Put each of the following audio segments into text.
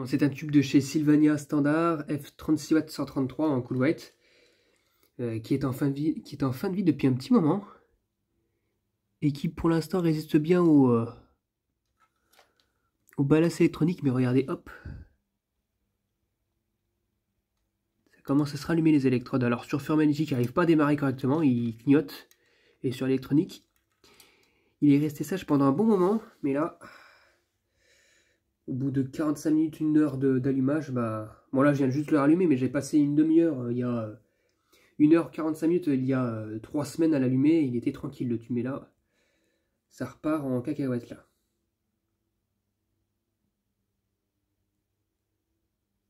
C'est un tube de chez Sylvania Standard F36W 133 en cool white qui est en fin de vie depuis un petit moment et qui pour l'instant résiste bien au ballast électronique. Mais regardez, hop, ça commence à se rallumer les électrodes. Alors sur fur magnétique, il n'arrive pas à démarrer correctement, il clignote, et sur l'électronique, il est resté sage pendant un bon moment, mais là, au bout de 45 minutes, 1 heure d'allumage, bah... Bon là, je viens juste de le rallumer, mais j'ai passé une demi-heure, il y a 1 h 45 minutes, il y a 3 semaines à l'allumer, il était tranquille le tube, mais là, ça repart en cacahuète là.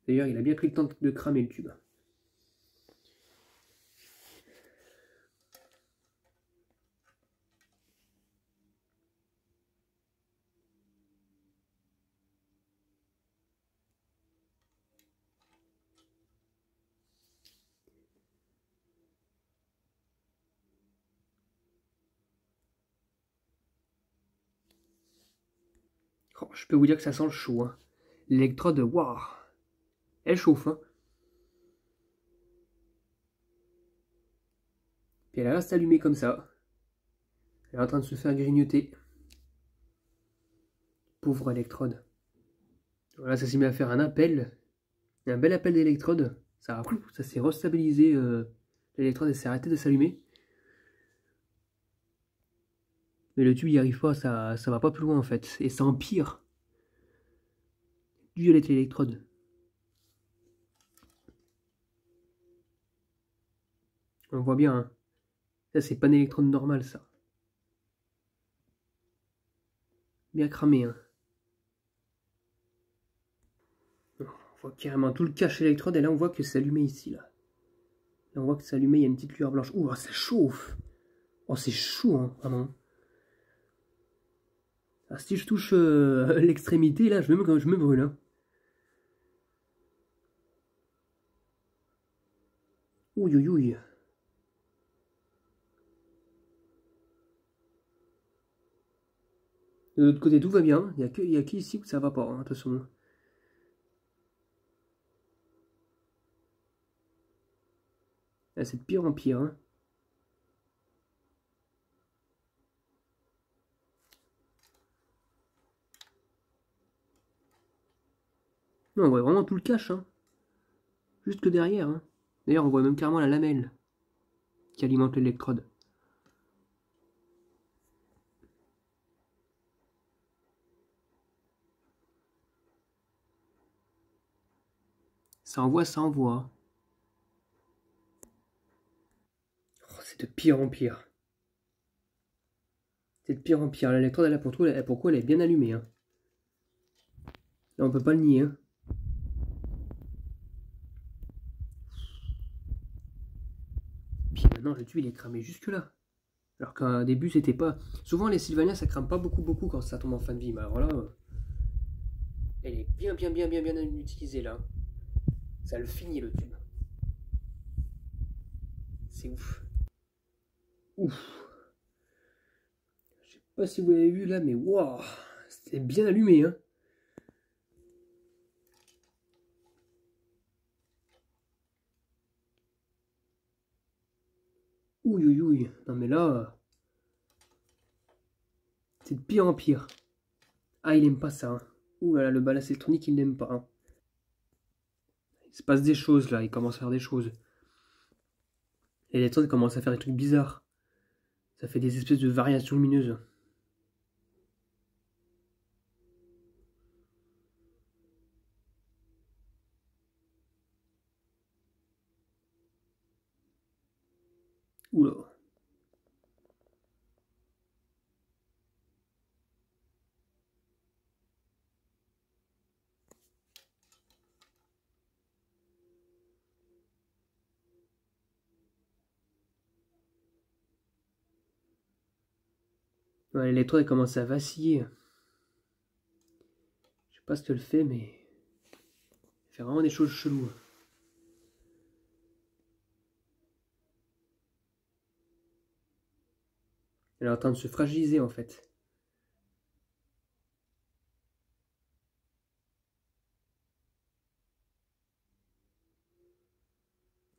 D'ailleurs, il a bien pris le temps de cramer le tube. Oh, je peux vous dire que ça sent le chaud. Hein. L'électrode, waouh, elle chauffe. Hein. Puis elle reste allumée comme ça. Elle est en train de se faire grignoter. Pauvre électrode. Voilà, ça s'est mis à faire un appel. Un bel appel d'électrode. Ça s'est restabilisé. L'électrode s'est arrêtée de s'allumer. Mais le tube n'y arrive pas, ça va pas plus loin en fait. Et ça empire. Dû à l'électrode. On voit bien. Hein. Ça, c'est pas une électrode normale, ça. Bien cramé. Hein. On voit carrément tout le cache électrode. Et là, on voit que c'est allumé ici. Là, on voit que c'est allumé. Il y a une petite lueur blanche. Ouh, ça chauffe. Oh, c'est chaud, hein, vraiment. Ah, si je touche l'extrémité, là, je me brûle. Hein. Ouille, ouille, ouille. De l'autre côté, tout va bien. Il n'y a que ici où ça va pas, hein, attention. Là, c'est de pire en pire. Hein. Non, on voit vraiment tout le cache. Hein. Juste que derrière. Hein. D'ailleurs, on voit même carrément la lamelle qui alimente l'électrode. Ça envoie, ça envoie. Oh, c'est de pire en pire. C'est de pire en pire. L'électrode, elle a pourquoi elle est bien allumée. Hein. Là, on peut pas le nier. Hein. Puis maintenant, le tube, il est cramé jusque là. Alors qu'au début, c'était pas... Souvent, les Sylvania, ça crame pas beaucoup quand ça tombe en fin de vie. Mais alors là, elle est bien utilisée, là. Ça le finit, le tube. C'est ouf. Ouf. Je sais pas si vous l'avez vu, là, mais waouh, c'est bien allumé, hein. Ouille, ouille, ouille. Non, mais là... c'est de pire en pire. Ah, il aime pas ça. Hein. Ouh là là, le ballast électronique, il n'aime pas. Hein. Il se passe des choses là, il commence à faire des choses. L'électrode commence à faire des trucs bizarres. Ça fait des espèces de variations lumineuses. Oula. Ouais, l'électrode commence à vaciller. Je sais pas ce qu'elle fait, mais... elle fait vraiment des choses cheloues. Elle est en train de se fragiliser en fait.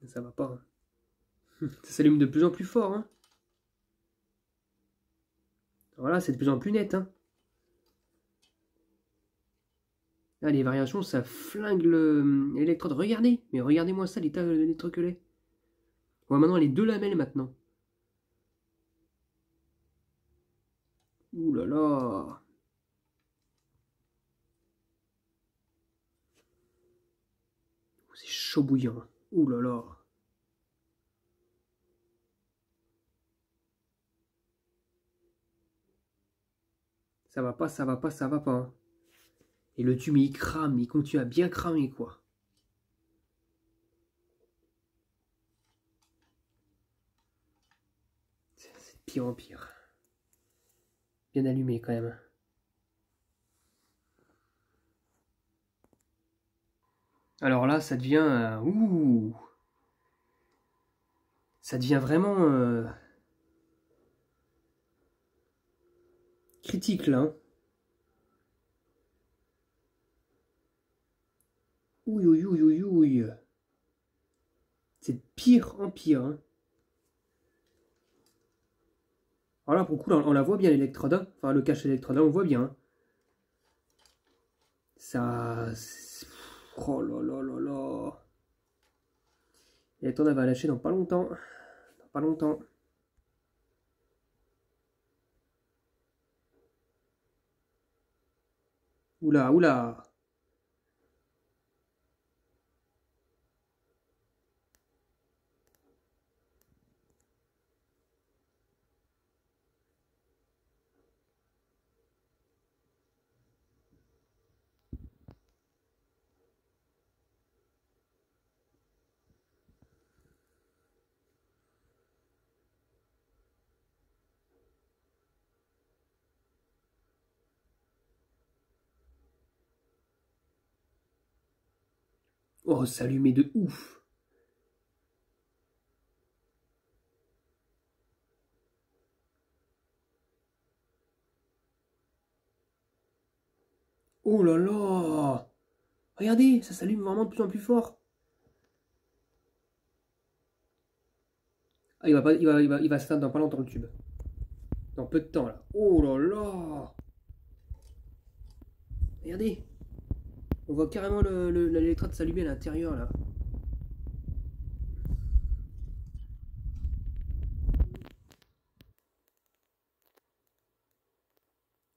Ça va pas. Hein. Ça s'allume de plus en plus fort. Hein. Voilà, c'est de plus en plus net. Hein. Là, les variations, ça flingue l'électrode. Regardez, mais regardez-moi ça, l'état de l'électrode que l'est. On voit maintenant les deux lamelles maintenant. Ouh là là. C'est chaud bouillant. Ouh là là. Ça va pas, ça va pas, ça va pas. Hein. Et le tube, il crame, il continue à bien cramer, quoi. C'est de pire en pire. Bien allumé, quand même. Alors là, ça devient... ouh. Ça devient vraiment... critique, là. Hein. Ouille, ouille, ouille, ouille, ouille. C'est de pire en pire. Hein. Alors là, pour le coup, on la voit bien, l'électrode. Hein. Enfin, le cache électrode, on le voit bien. Hein. Ça... Oh là là là là. L'électrode, elle va lâcher dans pas longtemps. Dans pas longtemps. Oula, oula. Oh, ça allumait de ouf. Oh là là. Regardez, ça s'allume vraiment de plus en plus fort. Ah, il va s'éteindre dans pas longtemps le tube. Dans peu de temps là. Oh là là. Regardez. On voit carrément l'électrode s'allumer à l'intérieur là.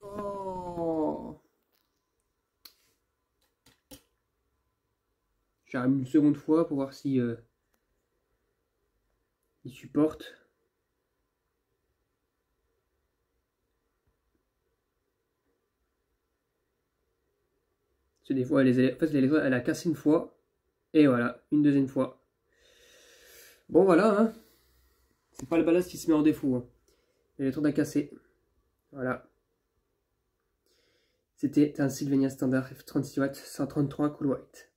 Oh. J'arrive une seconde fois pour voir si il supporte. Parce que des fois, en fait, elle a cassé une fois. Et voilà, une deuxième fois. Bon voilà, hein. C'est pas le ballast qui se met en défaut. Hein. L'électrode a cassé. Voilà. C'était un Sylvania standard F36 watts 133 cool white.